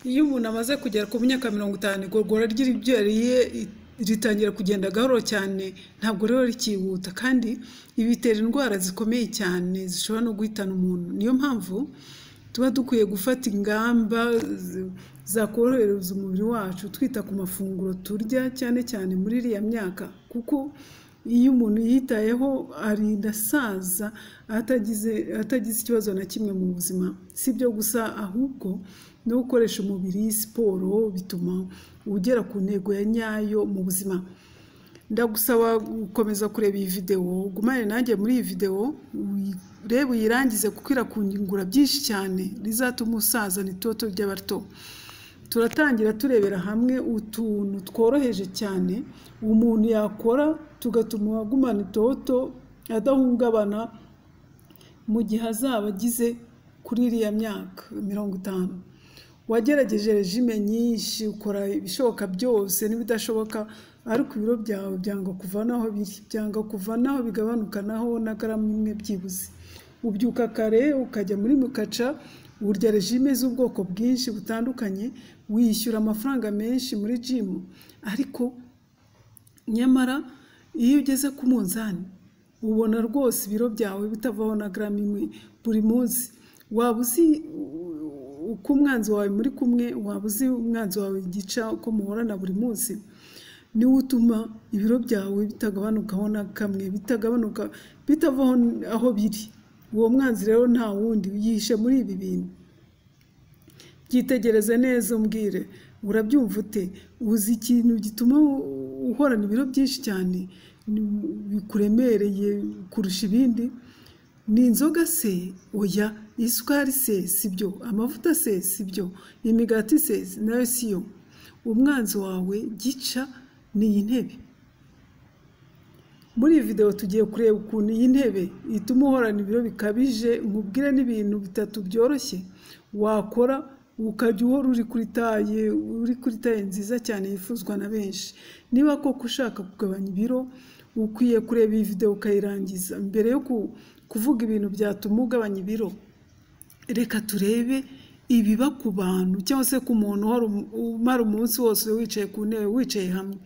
Iyo umuntu amaze kugera ku myaka 50 igogora ry'ibyo yariye ritangira kugenda gahoro cyane, ntabwo rero rikihuta, kandi ibitera indwara zikomeye cyane zishobora no guhitana umuntu. Niyo mpamvu tuba dukwiye gufata ingamba zakorohereza umubiri wacu, twita ku mafunguro turya cyane cyane muri iriya myaka, kuko iyo umuntu yitayeho arinda asaza atagize ikibazo na kimwe mu buzima. Si byo gusa, ahubwo no gukoresha umubiri siporo bituma ugera ku ntego ya nyayo mu buzima. Ndagusaba gukomeza kureba iyi video, gumane nanjye muri iyi video urebe uyirangize, kuko irakungura byinshi cyane rizatuma usaza n'itoto ry'abato. Turatangira turebera hamwe utuntu tworoheje cyane umuntu yakora tugatuma agumana itoto adahungabana mu gihe azaba agize kuri iriya myaka 50. Wagerageje regime nyinshi, ukora ibishoboka byose n'ibidashoboka, ariko ibiro byawe byanga kuvanaho biri, byanga kuvanaho bigabanukanaho na gramu imwe byibuze. Ubyuka kare ukajya muri mukaca, urya regime z'ubwoko bwinshi butandukanye, wishyura amafaranga menshi muri gym, ariko nyamara iyo ugeze ku munzani ubona rwose ibiro byawe bitavaho na gramu imwe buri munsi. Waba uzi uko umwanzi wawe muri kumwe, waba uzi umwanzi wawe gica uko muhorana buri munsi, niwe utuma ibiro byawe bitagabanukaho na kamwe, bitavaho aho biri. Uwo mwanzi rero nta wundi yihishe muri ibi bintu. Byitegereze neza umbwire, urabyumva ute? Uzi ikintu gituma uhorana ibiro byinshi cyane bikuremereye kurusha ibindi? Ni inzoga se? Oya. Isukari se? Sibyo. Amavuta se? Sibyo. Imigati se? Nayo siyo. Umwanzi wawe gica ni iyi ntebe. Muri iyi video tugiye kureba ukuntu iyi ntebe ituma uhorana ibiro bikabije. Nkubwire n'ibintu bitatu byoroshye wakora ukajya uhora uri kuri taye nziza cyane yifuzwa na benshi. Niba koko ushaka kugabanya ibiro, ukwiye kureba iyi video ukayirangiza mbere yo kuvuga ibintu byatuma ugabanya ibiro. Reka turebe ibiba ku bantu cyangwa se ku muntu umara umunsi wose wicaye ku ntebe, wicaye hamwe.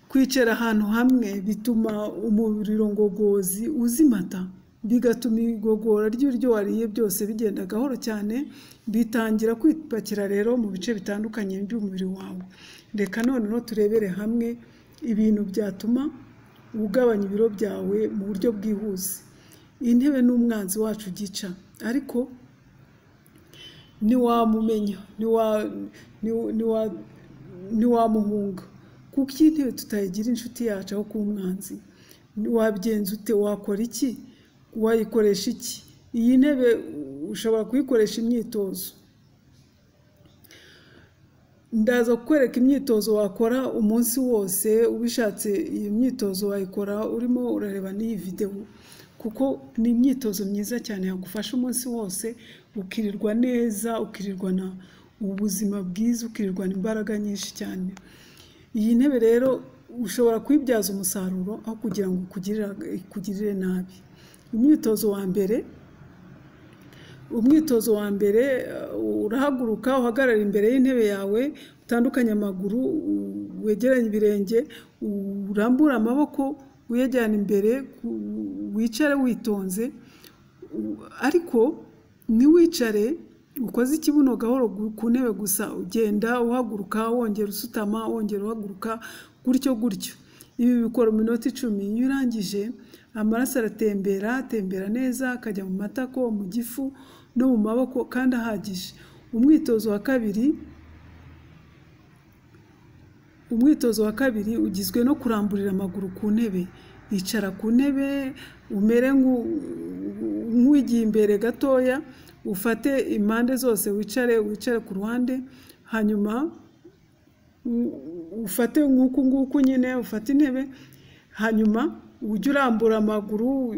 Kwicara ahantu hamwe bituma umubiri ngogozi uzimata, bigatuma igogora ry'ibiryo wariye byose bigenda gahoro cyane, bitangira kwipakira rero mu bice bitandukanye by'umubiri wawe. Reka noneho turebere hamwe ibintu byatuma ugabanya ibiro byawe mu buryo bwihuse. Intebe n'umwanzi wacu gica, ariko niwamumenya, niwamuhunga, kuko iyi ntebe tutayigira inshuti yacu aho ku mwanzi. Wabigenza ute? Wakora iki? Wayikoresha iki? Iyi ntebe ushobora kuyikoresha imyitozo. Ndaza kukwereka imyitozo wakora umunsi wose. Ubishatse iyi myitozo wayikora urimo urareba n'iyi video, kuko ni imyitozo myiza cyane yagufasha umunsi wose, ukirirwa neza, ukirirwana ubuzima bwiza, ukirirwana imbaraga nyinshi cyane. Iyi ntebe rero ushobora kuyibyaza umusaruro aho kugira ngo ikugirire nabi. Umwitozo wa mbere urahaguruka, uhagarara imbere y'intebe yawe, utandukanye amaguru, wegeranye ibirenge, urambura amaboko, uyajyana imbere, wicare witonze, ariko ntiwicare ukoze ikibuno gahoro ku ntebe gusa. Ugenda uhaguruka, wongera usutama, wongera uhaguruka, gutyo gutyo. Ibi bikora iminota 10. Iyo urangije, amaraso atembera neza, akajya mu matako, mu gifu no mu maboko, kandi ahagije. Umwitozo wa kabiri ugizwe no kuramburira amaguru ku ntebe. Icara ku ntebe, umere nk'uwigiye imbere gatoya, ufate impande zose, wicare ku ruhande, hanyuma ufate nguku nyine, ufate intebe, hanyuma ujye urambura amaguru,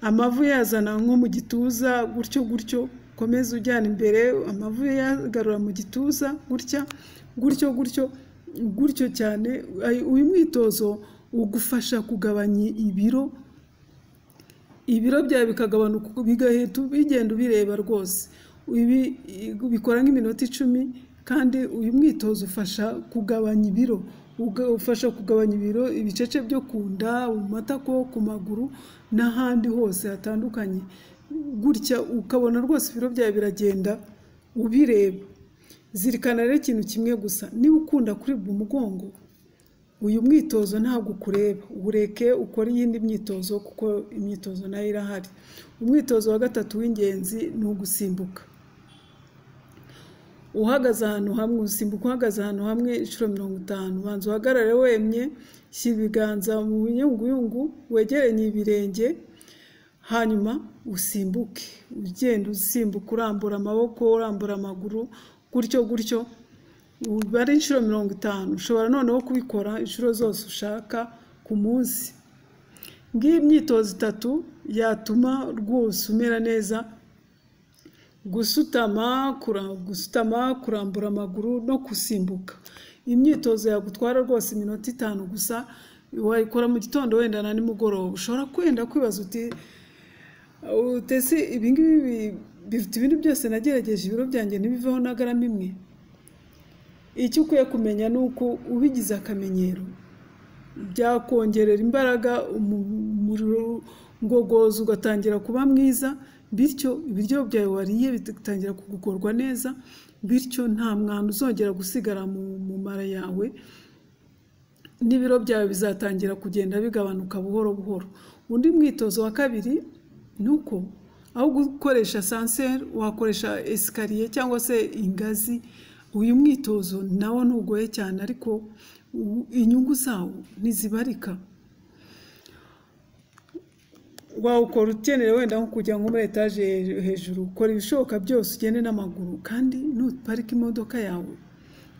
amavu yazana nko mu gituza, gutyo, komeza ujyana imbere, amavu yagarura mu gituza, gutyo cyane. Uyu mwitozo ugufasha kugabanya ibiro byawe bikagabanuka, bigahita bigenda ubireba rwose. ibi bikora nk'iminota 10 kandi uyu mwitozo ufasha kugabanya ibiro, ufasha kugabanya ibiro, ibicece byo kunda, mu matako, ku maguru n'ahandi hose hatandukanye, gutya ukabona rwose ibiro byawe biragenda ubireba. Zirikana rero ikintu kimwe gusa, niba ukunda kuribwa umugongo, uyu mwitozo ntabwo kureba, ureke ukora iyindi myitozo kuko imyitozo nayo irahari. Umwitozo wa gatatu w'ingenzi ni ugusimbuka. Uhagaze ahantu hamwe, usimbuka uhagaze ahantu hamwe inshuro 50. Banza uhagarare wemye, shyira ibiganza mu nyunguyungu, wegeranye ibirenge, hanyuma usimbuke. Ugenda usimbuka urambura amaboko, urambura amaguru, gutyo gutyo. Bari inshuro 50. Ushobora noneho kubikora inshuro zose ushaka ku munsi. Ngiyi imyitozo 3 yatuma rwose umera neza: gusutama, kurambura amaguru no gusimbuka. Imyitozo yagutwara rwose iminota 5 gusa, wayikora mu gitondo wenda na nimugoroba. Ushobora kwenda kwibaza uti utese ibingibi bifite ibindi byose nagerageje ibiro byanjye ntibiveho na garama imwe. Icyo ukwiye kumenya nuko ubigize akamenyero byakongerera imbaraga, umuriro ngogozo ugatangira kuba mwiza, bityo ibiryo byawe wariye bitangira kugukorwa neza, bityo nta mwanda uzongera gusigara mu mara yawe, n'ibiro byawe bizatangira kugenda bigabanuka buhoro buhoro. Undi mwitozo wa kabiri nuko aho gukoresha ascenseur wakoresha esikariye cyangwa se ingazi. Uyu mwitozo nawo ntugoye cyane, ariko inyungu zawo ntizibarika. Wawukora ukeneye wenda nko kujya nko muri etaje hejuru, ukora ibishoboka byose ugende n'amaguru, kandi nuparika imodoka yawe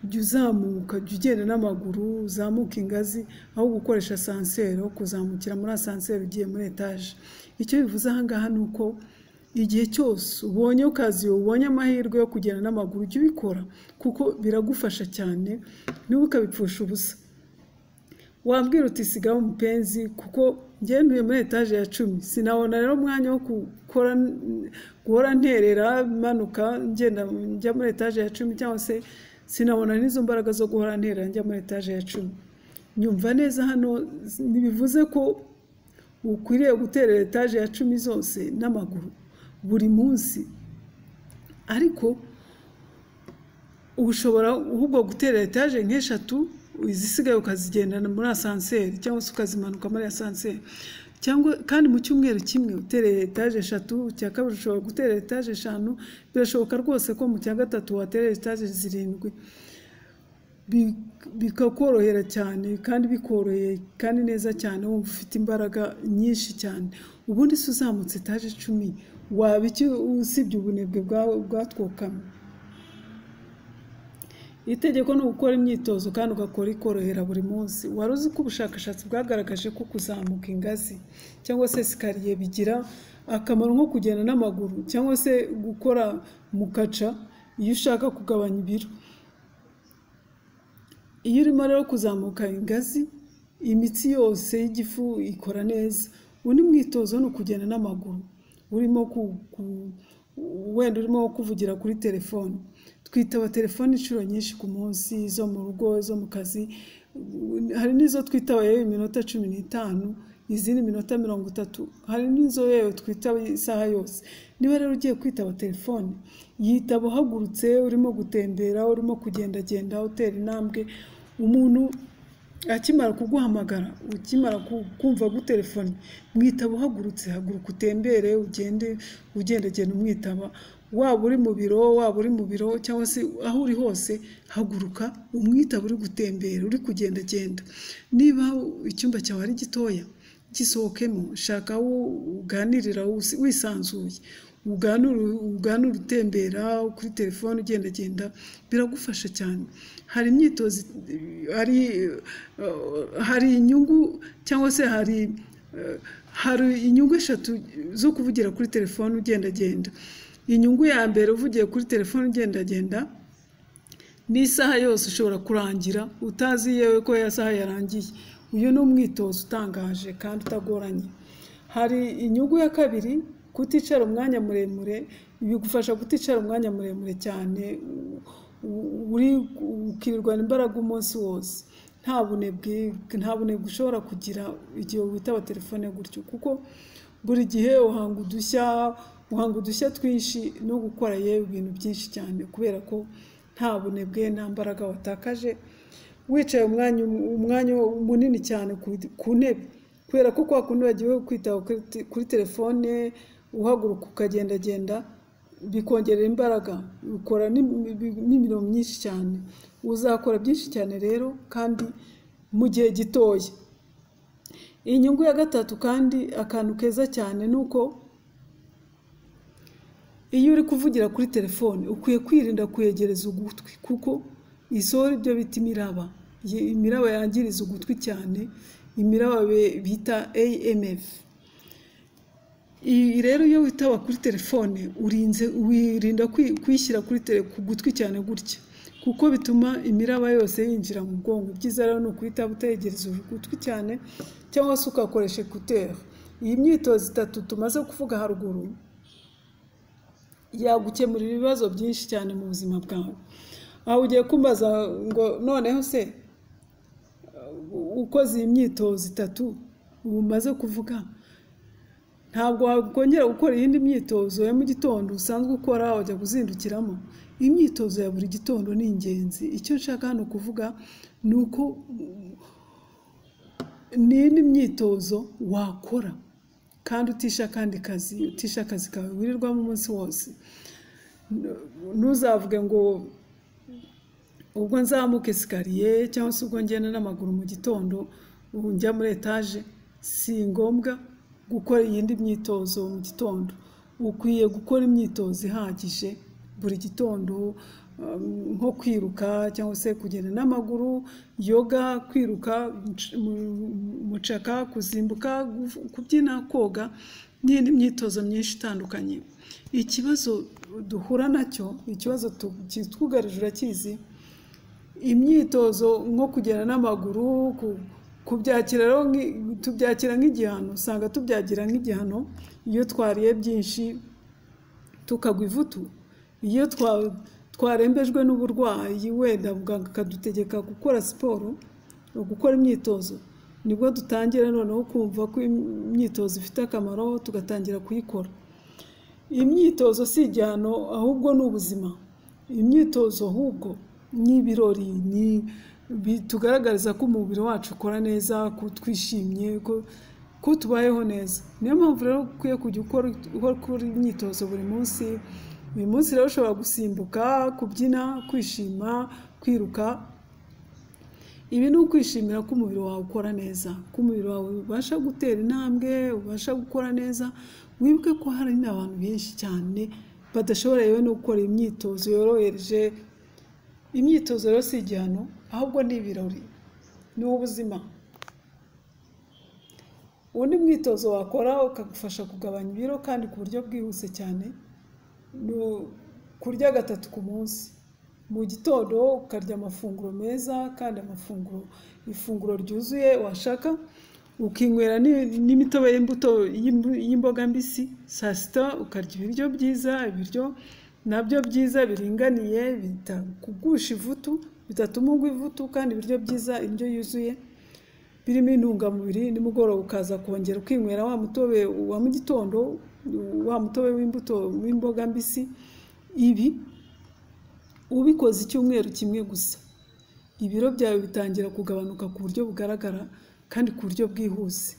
jya uzamuka, jya ugenda n'amaguru, uzamuka ingazi aho gukoresha ascenseur, kuzamukira muri ascenseur ugiye muri etaje. Icyo bivuze aha ngaha nuko igihe cyose ubonye ukazi, ubonye amahirwe yo kugenda n'amaguru, jya ubikora kuko biragufasha cyane, niba ukabipfusha ubusa. Wambwira uti sigaho umupenzi kuko ngenduye muri etaje ya 10, sinabona rero umwanya wo guhora nterera manuka ngenda njya muri etaje ya 10, cyangwa se sinabona n'izo mbaraga zo guhora nterera njya muri etaje ya 10. Nyumva neza hano nibivuze ko ukwiriye guterera etaje ya 10 zose n'amaguru buri munsi, ariko ushobora ahubwo guterera etaje nk'eshatu, izisigaye ukazigendana muri ascenseur cyangwa se ukazimanuka muri ascenseur, cyangwa kandi mu cyumweru kimwe uterera etaje 3, cya kabiri ushobora guterera etaje 5. Birashoboka rwose ko mu cya gatatu waterera etaje 7, bikakorohera cyane kandi bikoroheye kandi neza cyane, wumva ufite imbaraga nyinshi cyane. Ubundi se uzamutse etaje 10 waba iki usibye ubunebwe bwatwokama? Itegeko ni gukora imyitozo kandi ugakora ikorohera buri munsi. Wari uzi ko ubushakashatsi bwagaragaje ko kuzamuka ingazi cyangwa se esikariye bigira akamaro nko kugenda n'amaguru cyangwa se gukora mukaca iyo ushaka kugabanya ibiro. Iyo urimo rero kuzamuka ingazi, imitsi yose y'igifu ikora neza. Undi mwitozo ni ukugenda n'amaguru, urimo wenda urimo kuvugira kuri telefone. Twitaba telefone inshuro nyinshi ku munsi, zo mu rugo, zo mu kazi. Hari n'izo twitaba yewe iminota 15, izindi minota 30, hari n'izo yewe twitaba isaha yose. Niba rero ugiye kwitaba telefone, yitaba uhagurutse, urimo gutembera, urimo kugendagenda, utera intambwe. Umuntu akimara kuguhamagara, ukimara kumva gutelefone, mwitaba uhagurutse, haguruka utembere, ugendagenda umwitaba. Waba uri mu biro cyangwa se aho uri hose, haguruka umwitaba uri gutembera, uri kugendagenda. Niba icyumba cyawe ari gitoya, gisohokemo, shaka aho uganirira wisanzuye, uganura utembera kuri telefone ugendagenda, biragufasha cyane. Hari imyitozo, hari inyungu cyangwa se hari inyungu 3 zo kuvugira kuri telefone ugendagenda. Inyungu ya mbere, uvugiye kuri telefone ugendagenda, n'isaha yose ushobora kurangira utazi yewe ko ya saha yarangiye. Uyu ni umwitozo utangaje kandi utagoranye. Hari inyungu ya kabiri, kuticara umwanya muremure bigufasha kuticara umwanya muremure cyane ukirirwana imbaraga umunsi wose, nta bunebwe ushobora kugira igihe witaba telefone gutyo, kuko buri gihe uhanga udushya twinshi no gukora yewe ibintu byinshi cyane, kubera ko nta bunebwe nta mbaraga watakaje wicaye umwanya munini cyane ku ntebe, kubera ko kwa kundi wagiye kwitaba kuri telefone uhaguruka ukagendagenda bikongerera imbaraga, ukora n'imirimo myinshi cyane, uzakora byinshi cyane rero kandi mu gihe gitoya. Inyungu ya gatatu kandi akantu keza cyane nuko iyo uri kuvugira kuri telefone ukwiye kwirinda kuyegereza ugutwi, kuko isohora ibyo bita imiraba yangiriza ugutwi cyane, imiraba bita AMF. Rero iyo witaba kuri telefone wirinda kwishyira ku gutwi cyane gutya, kuko bituma imiraba yose yinjira mu bwonko. Byiza rero ni ukwitaba utegereza ugutwi cyane, cyangwa se ugakoresha ekuteri. Iyi myitozo itatu tumaze kuvuga haruguru yagukemurira ibibazo byinshi cyane mu buzima bwawe. Aho ugiye kumbaza ngo noneho se ukoze iyi myitozo itatu umaze kuvuga, ntabwo wakongera gukora iyindi myitozo ya mu gitondo usanzwe ukora wajya kuzindukiramo? Imyitozo ya buri gitondo ni ingenzi. Icyo nshaka hano kuvuga ni uko n'indi myitozo wakora kandi utisha akazi kawe wirirwamo umunsi wose. Ntuzavuge ngo ubwo nzamuke esikariye cyangwa se ubwo ngenda n'amaguru mu gitondo njya muri etaje. Si ngombwa gukora iyindi myitozo mu gitondo. Ukwiye gukora imyitozo ihagije buri gitondo, nko kwiruka cyangwa se kugenda n'amaguru, yoga, kwiruka, mucaka, kusimbuka, kubyina, koga n'indi myitozo myinshi itandukanye. Ikibazo duhura nacyo, ikibazo kitwugarije urakizi, imyitozo nko kugenda n'amaguru tubyakira nk'igihano. Usanga tubyagira nk'igihano iyo twariye byinshi tukagwa ivutu, iyo twarembejwe n'uburwayi wenda muganga akadutegeka gukora siporo, gukora imyitozo, nibwo dutangira noneho kumva ko imyitozo ifite akamaro tugatangira kuyikora. Imyitozo si igihano ahubwo ni ubuzima. Imyitozo ahubwo ni ibirori, tugaragariza ko umubiri wacu ukora neza, ko twishimye, ko tubayeho neza. Niyo mpamvu rero ukwiye kujya ukora imyitozo buri munsi. Uyu munsi rero ushobora gusimbuka, kubyina, kwishima, kwiruka. Ibi ni ukwishimira ko umubiri wawe ukora neza, ko umubiri wawe ubasha gutera intambwe, ubasha gukora neza. Wibuke ko hari n'abantu benshi cyane badashobora yewe no gukora imyitozo yoroheje. Imyitozo rero si igihano ahubwo ni ibirori, ni ubuzima. Undi mwitozo wakora ukagufasha kugabanya ibiro kandi ku buryo bwihuse cyane, ni kurya 3 ku munsi. Mu gitondo ukarya amafunguro meza kandi ifunguro ryuzuye washaka, ukinywera n'imitobe y'imboga mbisi. Saa sita ukarya ibiryo byiza, ibiryo nabyo byiza biringaniye, bitakugusha ivutu, bitatuma ugwa ivutu, kandi ibiryo byiza, indyo yuzuye birimo intungamubiri. Nimugoroba ukaza kongera ukinywera wa mutobe wa mu gitondo, wa mutobe w'imboga mbisi. Ibi ubikoze icyumweru kimwe gusa, ibiro byawe bitangira kugabanuka ku buryo bugaragara kandi ku buryo bwihuse.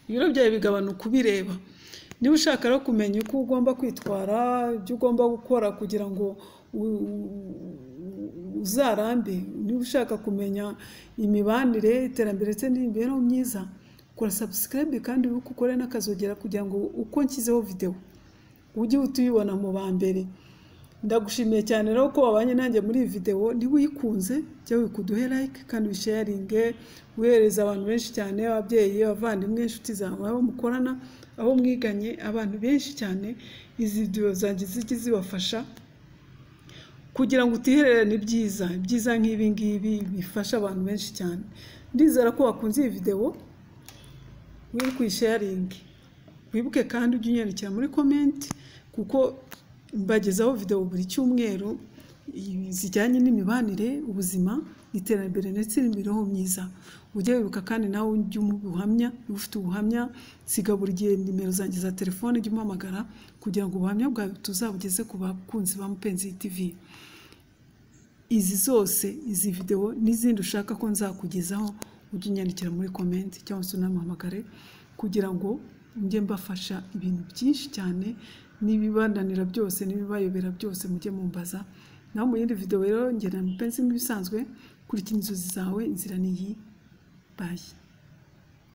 Ibiro byawe bigabanuka ubireba. Niba ushaka rero kumenya uko ugomba kwitwara, ibyo ugomba gukora kugira ngo uzarambe, niba ushaka kumenya imibanire, iterambere ndetse n'imibereho myiza, kora subscribe kandi ukore n'akazogera kugira ngo uko nshyizeho video ujye utuyibona mu ba mbere. Ndagushimiye cyane rero ko wabanye nanjye muri iyi video. Niba uyikunze jya wikuduhe like kandi wisharinge, uhereza abantu benshi cyane, ababyeyi, abavandimwe, inshuti zawe, abo mukorana, abo mwiganye, abantu benshi cyane. Izi video zanjye zijye zibafasha kugira ngo utihererane ibyiza nk'ibi ngibi bifasha abantu benshi cyane. Ndizera ko wakunze iyi video, wiri kuyisharinge. Wibuke kandi ujye unyandikira muri comment kuko mbagezaho video buri cyumweru zijyanye n'imibanire, ubuzima, iterambere ndetse n'imibereho myiza. Ujye wibuka kandi nawe ujye umubuhamya, ufite ubuhamya siga buri gihe nimero zanjye za telefone ujye umpamagara kugira ngo ubuhamya bwawe tuzabugeze ku bakunzi ba Mupenzi TV. Izi zose izi video n'izindi ushaka ko nzakugezaho ujye unyandikira muri comment cyangwa se unampamagare kugira ngo njye mbafasha ibintu byinshi cyane n'ibibandanira byose n'ibibayobera byose mujye mumbaza. Naho mu yindi video rero ngena Mupenzi nk'ibisanzwe kurikira inzozi zawe, inzira niyi. Bye.